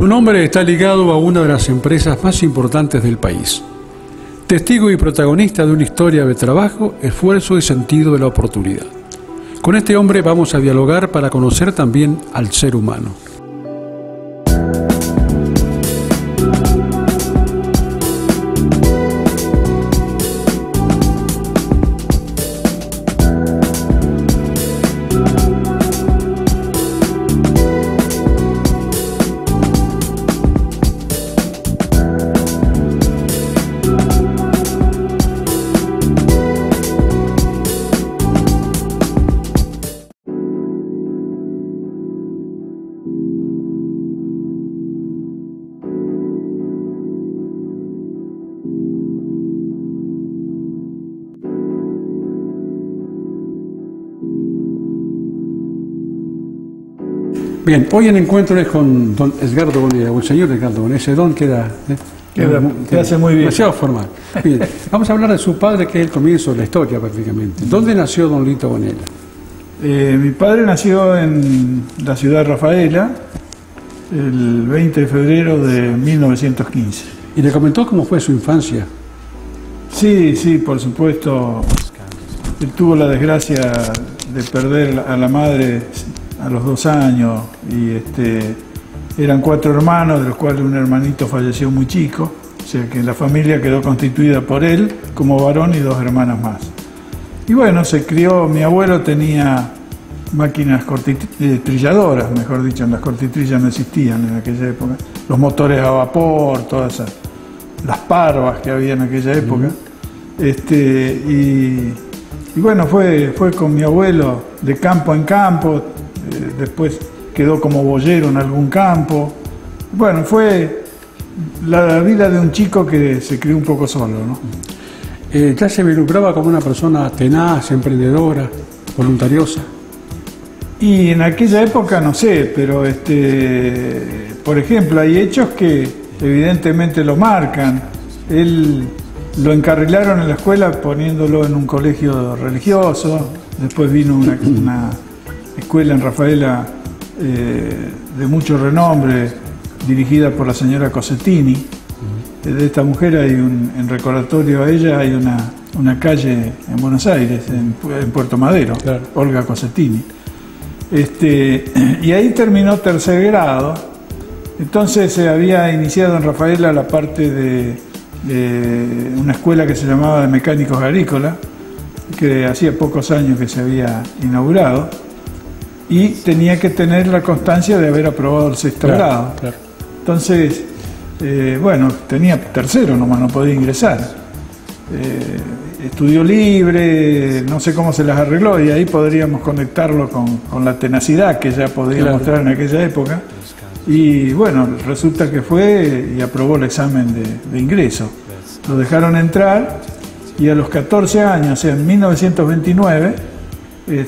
Su nombre está ligado a una de las empresas más importantes del país. Testigo y protagonista de una historia de trabajo, esfuerzo y sentido de la oportunidad. Con este hombre vamos a dialogar para conocer también al ser humano. Bien, hoy el encuentro es con don Edgardo Bonilla, o el señor Edgardo Bonilla. Ese don queda hace muy bien. Demasiado formal. Bien, vamos a hablar de su padre, que es el comienzo de la historia prácticamente. ¿Dónde nació don Lito Bonilla? Mi padre nació en la ciudad de Rafaela el 20 de febrero de 1915. ¿Y le comentó cómo fue su infancia? Sí, por supuesto. Él tuvo la desgracia de perder a la madre a los 2 años y eran 4 hermanos, de los cuales un hermanito falleció muy chico, o sea que la familia quedó constituida por él como varón y 2 hermanas más. Y bueno, se crió, mi abuelo tenía máquinas trilladoras, mejor dicho, las cortitrillas no existían en aquella época, los motores a vapor, todas esas, las parvas que había en aquella época, y bueno, fue con mi abuelo de campo en campo. Después quedó como boyero en algún campo. Bueno, fue la vida de un chico que se crió un poco solo, ¿no? ¿Ya se vislumbraba como una persona tenaz, emprendedora, voluntariosa? Y en aquella época no sé, pero por ejemplo, hay hechos que evidentemente lo marcan. Él lo encarrilaron en la escuela poniéndolo en un colegio religioso, después vino una escuela en Rafaela de mucho renombre, dirigida por la señora Cosettini. De esta mujer hay en recordatorio a ella hay una calle en Buenos Aires, en Puerto Madero, claro. Olga Cosettini. Y ahí terminó 3er grado. Entonces se había iniciado en Rafaela la parte de una escuela que se llamaba de mecánicos agrícolas, que hacía pocos años que se había inaugurado. Y tenía que tener la constancia de haber aprobado el 6º grado. Claro. Entonces, bueno, tenía 3º nomás, no podía ingresar. Estudió libre, no sé cómo se las arregló, y ahí podríamos conectarlo con la tenacidad que ya podía mostrar en aquella época. Y bueno, resulta que fue y aprobó el examen de ingreso. Lo dejaron entrar y a los 14 años, o sea, en 1929,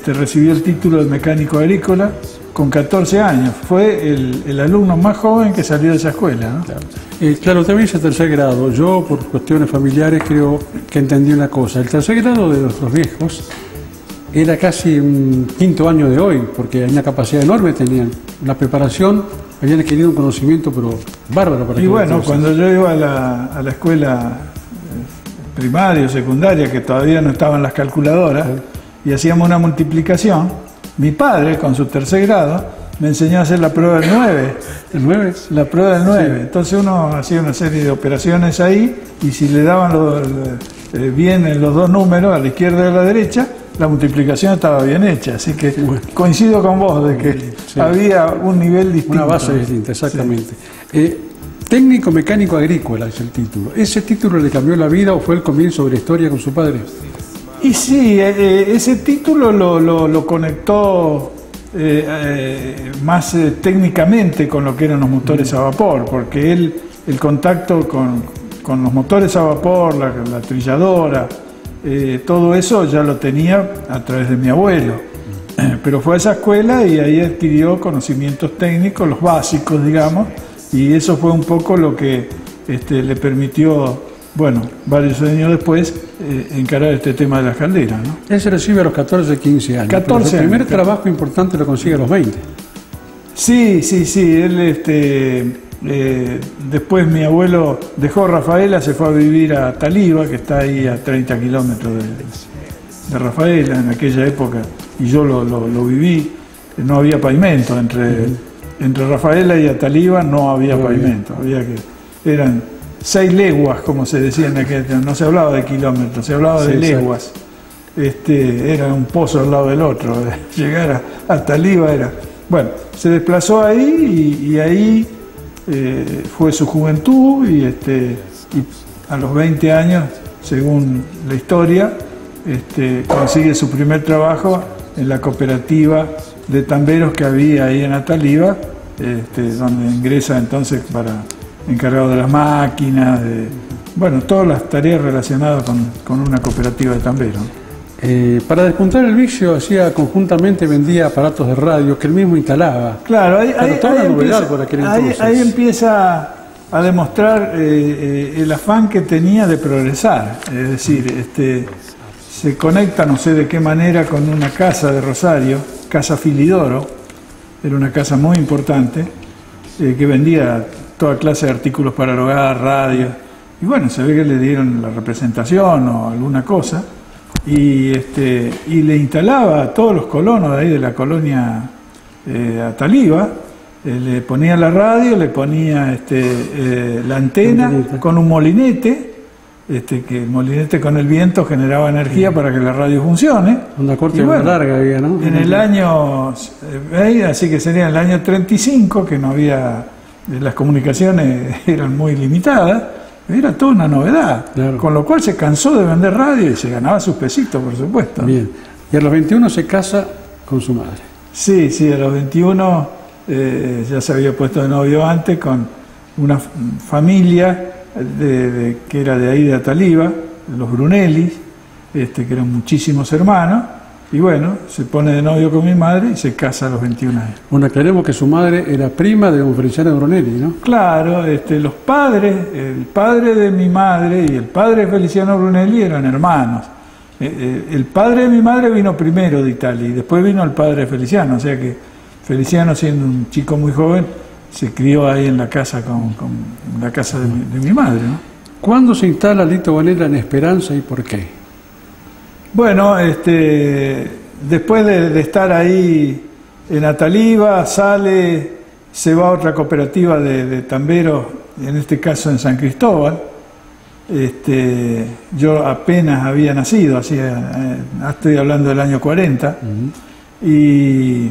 recibió el título de mecánico agrícola con 14 años. Fue el alumno más joven que salió de esa escuela, ¿no? Claro, también es el 3er grado. Yo, por cuestiones familiares, creo que entendí una cosa. El 3er grado de nuestros viejos era casi un 5º año de hoy, porque hay una capacidad enorme, tenían una preparación, habían adquirido un conocimiento, pero bárbaro para. Y bueno, cuando yo iba a la escuela primaria o secundaria, que todavía no estaban las calculadoras, y hacíamos una multiplicación, mi padre, con su 3er grado, me enseñó a hacer la prueba del 9. ¿El 9? La prueba del 9. Sí. Entonces uno hacía una serie de operaciones ahí, y si le daban bien en los 2 números, a la izquierda y a la derecha, la multiplicación estaba bien hecha. Así que coincido con vos de que había un nivel distinto. Una base distinta, exactamente. Sí. Técnico mecánico agrícola es el título. ¿Ese título le cambió la vida o fue el comienzo de la historia con su padre? Y sí, ese título lo conectó más técnicamente con lo que eran los motores a vapor, porque el contacto con los motores a vapor, la trilladora, todo eso ya lo tenía a través de mi abuelo. Pero fue a esa escuela y ahí adquirió conocimientos técnicos, los básicos, digamos, y eso fue un poco lo que le permitió, bueno, varios años después, encarar este tema de las calderas, ¿no? Él se recibe a los 14, 15 años. 14 pero su primer trabajo importante lo consigue a los 20. Sí, él Después mi abuelo dejó Rafaela, se fue a vivir a Taliba, que está ahí a 30 kilómetros de Rafaela en aquella época, y yo lo viví. No había pavimento entre Rafaela y Ataliba, no había pavimento, eran 6 leguas, como se decía en aquel tiempo. No se hablaba de kilómetros, se hablaba de leguas. Era un pozo al lado del otro. Llegar a Ataliba era... Bueno, se desplazó ahí y ahí fue su juventud y a los 20 años, según la historia, consigue su primer trabajo en la cooperativa de tamberos que había ahí en Ataliba, donde ingresa entonces para encargado de las máquinas, bueno, todas las tareas relacionadas con una cooperativa de tamberos. Para despuntar el vicio, hacía conjuntamente, vendía aparatos de radio que él mismo instalaba. Claro, ahí empieza a demostrar el afán que tenía de progresar. Es decir, se conecta, no sé de qué manera, con una casa de Rosario, Casa Filidoro, era una casa muy importante, que vendía toda clase de artículos para el hogar, radio, y bueno, se ve que le dieron la representación o alguna cosa, y le instalaba a todos los colonos de ahí de la colonia Ataliba, le ponía la radio, le ponía la antena con un molinete, que el molinete con el viento generaba energía para que la radio funcione. Una corte muy larga había, ¿no? En el año, así que sería en el año 35, que no había, las comunicaciones eran muy limitadas, era toda una novedad, claro. Con lo cual se cansó de vender radio y se ganaba sus pesitos, por supuesto. Bien, y a los 21 se casa con su madre. Sí, a los 21 ya se había puesto de novio antes con una familia que era de ahí de Ataliba, los Brunelli, que eran muchísimos hermanos, y bueno, se pone de novio con mi madre y se casa a los 21 años. Bueno, aclaremos que su madre era prima de don Feliciano Brunelli, ¿no? Claro, los padres, el padre de mi madre y el padre de Feliciano Brunelli eran hermanos. El padre de mi madre vino primero de Italia y después vino el padre de Feliciano, o sea que Feliciano, siendo un chico muy joven, se crió ahí en la casa con la casa de mi madre, ¿no? ¿Cuándo se instala Lito Bonella en Esperanza y por qué? Bueno, después de estar ahí en Ataliba, se va a otra cooperativa de tamberos, en este caso en San Cristóbal. Yo apenas había nacido, estoy hablando del año 40, y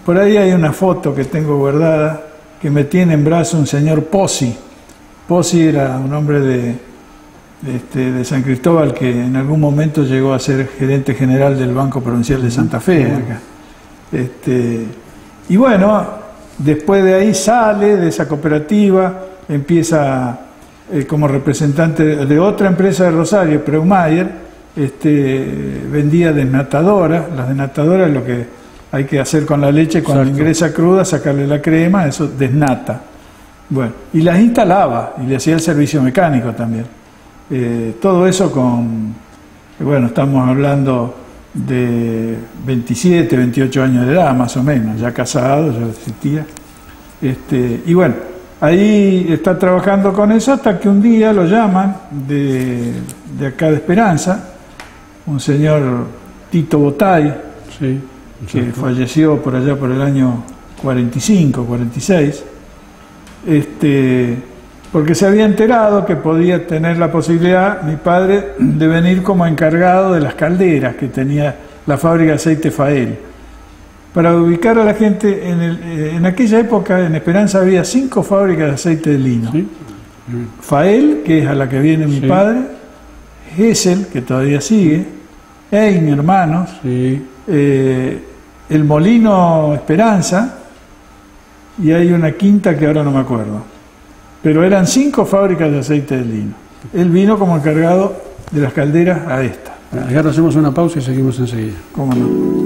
por ahí hay una foto que tengo guardada que me tiene en brazo un señor Pozzi. Pozzi era un hombre de San Cristóbal que en algún momento llegó a ser gerente general del Banco Provincial de Santa Fe. Acá. Y bueno, después de ahí sale de esa cooperativa, empieza como representante de otra empresa de Rosario, Preumayer, vendía desnatadoras. Las desnatadoras es lo que hay que hacer con la leche cuando ingresa cruda, sacarle la crema, eso desnata. Bueno, y las instalaba y le hacía el servicio mecánico también. Todo eso bueno, estamos hablando de 27, 28 años de edad más o menos, ya casado, ya existía. Y bueno, ahí está trabajando con eso hasta que un día lo llaman de acá de Esperanza, un señor Tito Botay, sí, que falleció por allá por el año 45, 46, porque se había enterado que podía tener la posibilidad, mi padre, de venir como encargado de las calderas que tenía la fábrica de aceite Fael. Para ubicar a la gente, en aquella época en Esperanza había 5 fábricas de aceite de lino. ¿Sí? Fael, que es a la que viene mi padre, Gesell, que todavía sigue, mi hermanos, el Molino Esperanza, y hay una quinta que ahora no me acuerdo. Pero eran 5 fábricas de aceite de lino. Él vino como encargado de las calderas a esta. Ahora hacemos una pausa y seguimos enseguida. ¿Cómo no?